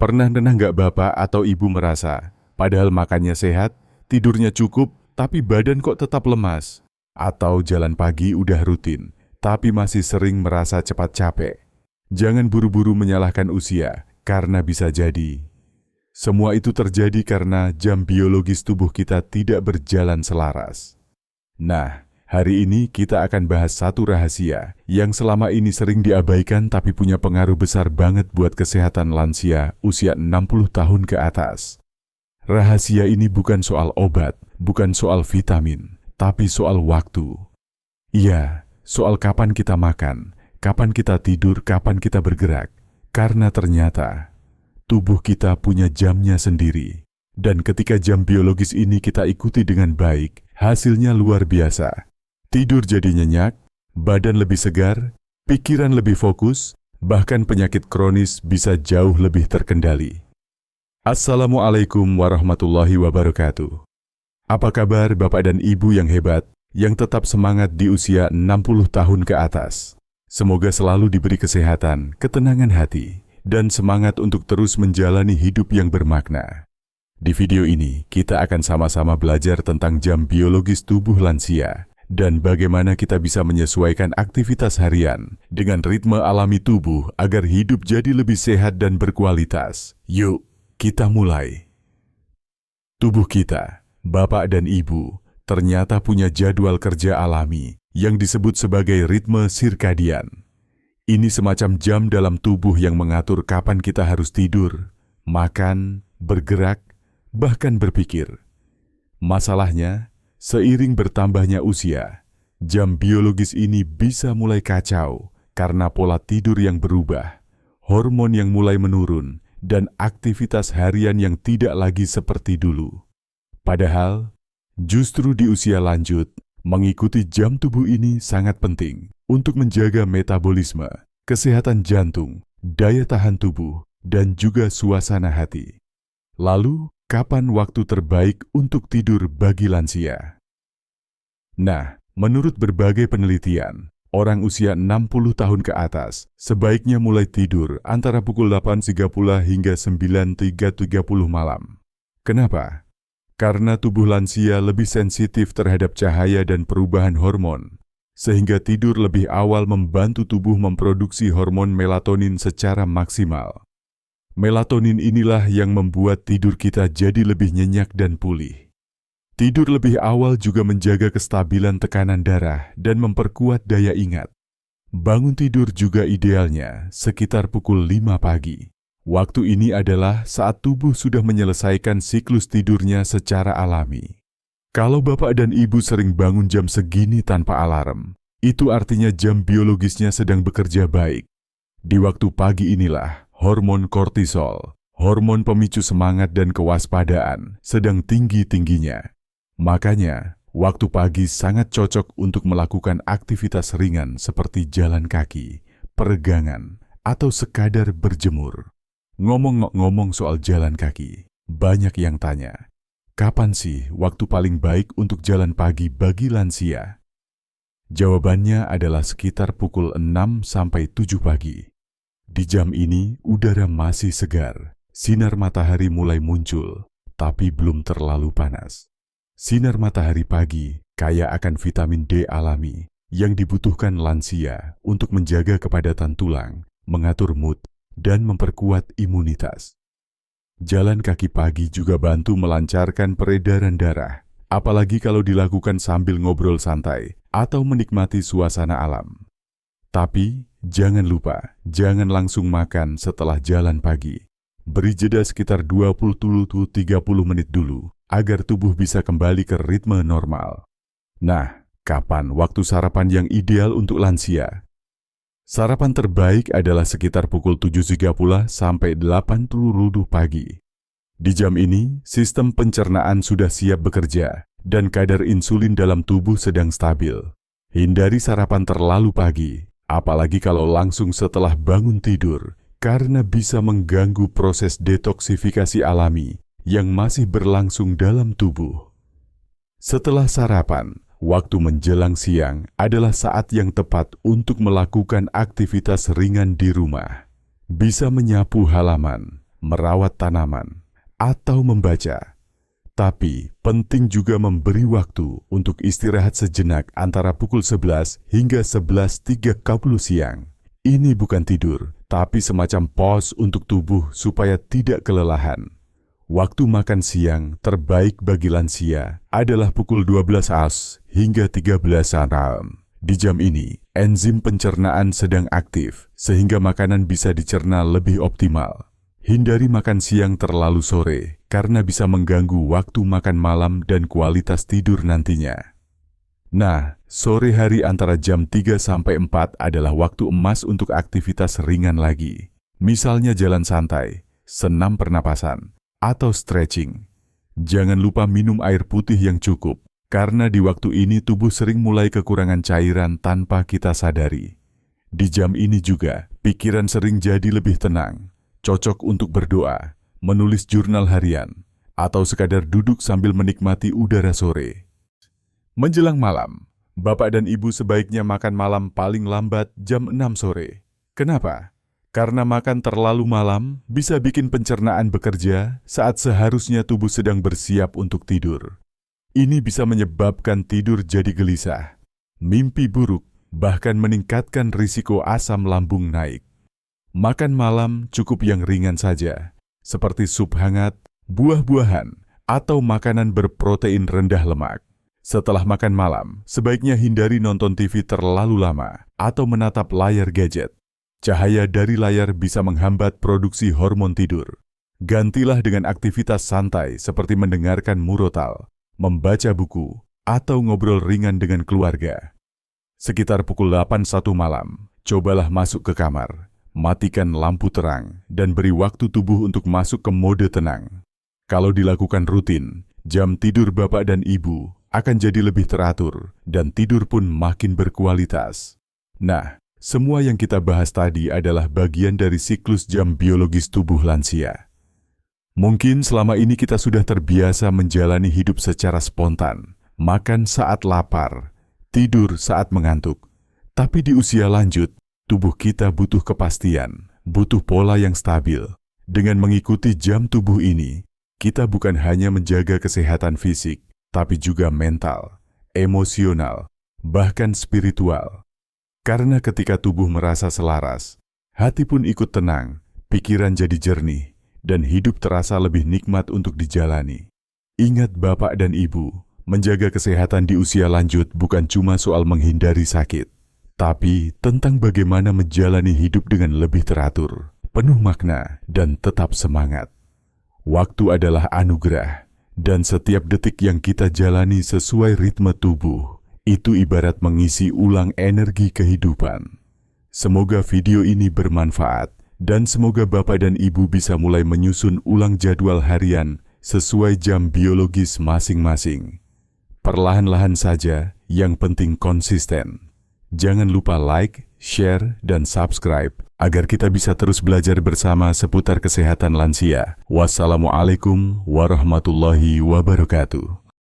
Pernah nggak bapak atau ibu merasa, padahal makannya sehat, tidurnya cukup, tapi badan kok tetap lemas? Atau jalan pagi udah rutin, tapi masih sering merasa cepat capek? Jangan buru-buru menyalahkan usia, karena bisa jadi semua itu terjadi karena jam biologis tubuh kita tidak berjalan selaras. Nah, hari ini kita akan bahas satu rahasia yang selama ini sering diabaikan tapi punya pengaruh besar banget buat kesehatan lansia usia 60 tahun ke atas. Rahasia ini bukan soal obat, bukan soal vitamin, tapi soal waktu. Iya, soal kapan kita makan, kapan kita tidur, kapan kita bergerak. Karena ternyata tubuh kita punya jamnya sendiri. Dan ketika jam biologis ini kita ikuti dengan baik, hasilnya luar biasa. Tidur jadi nyenyak, badan lebih segar, pikiran lebih fokus, bahkan penyakit kronis bisa jauh lebih terkendali. Assalamualaikum warahmatullahi wabarakatuh. Apa kabar Bapak dan Ibu yang hebat, yang tetap semangat di usia 60 tahun ke atas? Semoga selalu diberi kesehatan, ketenangan hati, dan semangat untuk terus menjalani hidup yang bermakna. Di video ini, kita akan sama-sama belajar tentang jam biologis tubuh lansia dan bagaimana kita bisa menyesuaikan aktivitas harian dengan ritme alami tubuh agar hidup jadi lebih sehat dan berkualitas. Yuk, kita mulai. Tubuh kita, Bapak dan Ibu, ternyata punya jadwal kerja alami yang disebut sebagai ritme sirkadian. Ini semacam jam dalam tubuh yang mengatur kapan kita harus tidur, makan, bergerak, bahkan berpikir. Masalahnya, seiring bertambahnya usia, jam biologis ini bisa mulai kacau karena pola tidur yang berubah, hormon yang mulai menurun, dan aktivitas harian yang tidak lagi seperti dulu. Padahal, justru di usia lanjut, mengikuti jam tubuh ini sangat penting untuk menjaga metabolisme, kesehatan jantung, daya tahan tubuh, dan juga suasana hati. Lalu, kapan waktu terbaik untuk tidur bagi lansia? Nah, menurut berbagai penelitian, orang usia 60 tahun ke atas sebaiknya mulai tidur antara pukul 8.30 hingga 9.30 malam. Kenapa? Karena tubuh lansia lebih sensitif terhadap cahaya dan perubahan hormon, sehingga tidur lebih awal membantu tubuh memproduksi hormon melatonin secara maksimal. Melatonin inilah yang membuat tidur kita jadi lebih nyenyak dan pulih. Tidur lebih awal juga menjaga kestabilan tekanan darah dan memperkuat daya ingat. Bangun tidur juga idealnya sekitar pukul 5 pagi. Waktu ini adalah saat tubuh sudah menyelesaikan siklus tidurnya secara alami. Kalau Bapak dan Ibu sering bangun jam segini tanpa alarm, itu artinya jam biologisnya sedang bekerja baik. Di waktu pagi inilah, hormon kortisol, hormon pemicu semangat dan kewaspadaan, sedang tinggi-tingginya. Makanya, waktu pagi sangat cocok untuk melakukan aktivitas ringan seperti jalan kaki, peregangan, atau sekadar berjemur. Ngomong-ngomong soal jalan kaki, banyak yang tanya, kapan sih waktu paling baik untuk jalan pagi bagi lansia? Jawabannya adalah sekitar pukul 6 sampai 7 pagi. Di jam ini, udara masih segar, sinar matahari mulai muncul, tapi belum terlalu panas. Sinar matahari pagi kaya akan vitamin D alami yang dibutuhkan lansia untuk menjaga kepadatan tulang, mengatur mood, dan memperkuat imunitas. Jalan kaki pagi juga bantu melancarkan peredaran darah, apalagi kalau dilakukan sambil ngobrol santai atau menikmati suasana alam. Tapi, jangan lupa, jangan langsung makan setelah jalan pagi. Beri jeda sekitar 20-30 menit dulu, agar tubuh bisa kembali ke ritme normal. Nah, kapan waktu sarapan yang ideal untuk lansia? Sarapan terbaik adalah sekitar pukul 7.30 sampai 8.00 pagi. Di jam ini, sistem pencernaan sudah siap bekerja dan kadar insulin dalam tubuh sedang stabil. Hindari sarapan terlalu pagi, apalagi kalau langsung setelah bangun tidur, karena bisa mengganggu proses detoksifikasi alami yang masih berlangsung dalam tubuh. Setelah sarapan, waktu menjelang siang adalah saat yang tepat untuk melakukan aktivitas ringan di rumah. Bisa menyapu halaman, merawat tanaman, atau membaca. Tapi penting juga memberi waktu untuk istirahat sejenak antara pukul 11 hingga 11.30 siang. Ini bukan tidur, tapi semacam pause untuk tubuh supaya tidak kelelahan. Waktu makan siang terbaik bagi lansia adalah pukul 12 AS hingga 13 malam. Di jam ini, enzim pencernaan sedang aktif sehingga makanan bisa dicerna lebih optimal. Hindari makan siang terlalu sore karena bisa mengganggu waktu makan malam dan kualitas tidur nantinya. Nah, sore hari antara jam 3 sampai 4 adalah waktu emas untuk aktivitas ringan lagi. Misalnya jalan santai, senam pernapasan, atau stretching. Jangan lupa minum air putih yang cukup, karena di waktu ini tubuh sering mulai kekurangan cairan tanpa kita sadari. Di jam ini juga, pikiran sering jadi lebih tenang. Cocok untuk berdoa, menulis jurnal harian, atau sekadar duduk sambil menikmati udara sore. Menjelang malam, Bapak dan Ibu sebaiknya makan malam paling lambat jam 6 sore. Kenapa? Karena makan terlalu malam bisa bikin pencernaan bekerja saat seharusnya tubuh sedang bersiap untuk tidur. Ini bisa menyebabkan tidur jadi gelisah, mimpi buruk, bahkan meningkatkan risiko asam lambung naik. Makan malam cukup yang ringan saja, seperti sup hangat, buah-buahan, atau makanan berprotein rendah lemak. Setelah makan malam, sebaiknya hindari nonton TV terlalu lama atau menatap layar gadget. Cahaya dari layar bisa menghambat produksi hormon tidur. Gantilah dengan aktivitas santai seperti mendengarkan murotal, membaca buku, atau ngobrol ringan dengan keluarga. Sekitar pukul 8.01 malam, cobalah masuk ke kamar. Matikan lampu terang dan beri waktu tubuh untuk masuk ke mode tenang. Kalau dilakukan rutin, jam tidur Bapak dan Ibu akan jadi lebih teratur dan tidur pun makin berkualitas. Nah, semua yang kita bahas tadi adalah bagian dari siklus jam biologis tubuh lansia. Mungkin selama ini kita sudah terbiasa menjalani hidup secara spontan, makan saat lapar, tidur saat mengantuk. Tapi di usia lanjut, tubuh kita butuh kepastian, butuh pola yang stabil. Dengan mengikuti jam tubuh ini, kita bukan hanya menjaga kesehatan fisik, tapi juga mental, emosional, bahkan spiritual. Karena ketika tubuh merasa selaras, hati pun ikut tenang, pikiran jadi jernih, dan hidup terasa lebih nikmat untuk dijalani. Ingat Bapak dan Ibu, menjaga kesehatan di usia lanjut bukan cuma soal menghindari sakit, tapi tentang bagaimana menjalani hidup dengan lebih teratur, penuh makna, dan tetap semangat. Waktu adalah anugerah, dan setiap detik yang kita jalani sesuai ritme tubuh, itu ibarat mengisi ulang energi kehidupan. Semoga video ini bermanfaat, dan semoga Bapak dan Ibu bisa mulai menyusun ulang jadwal harian sesuai jam biologis masing-masing. Perlahan-lahan saja, yang penting konsisten. Jangan lupa like, share, dan subscribe agar kita bisa terus belajar bersama seputar kesehatan lansia. Wassalamualaikum warahmatullahi wabarakatuh.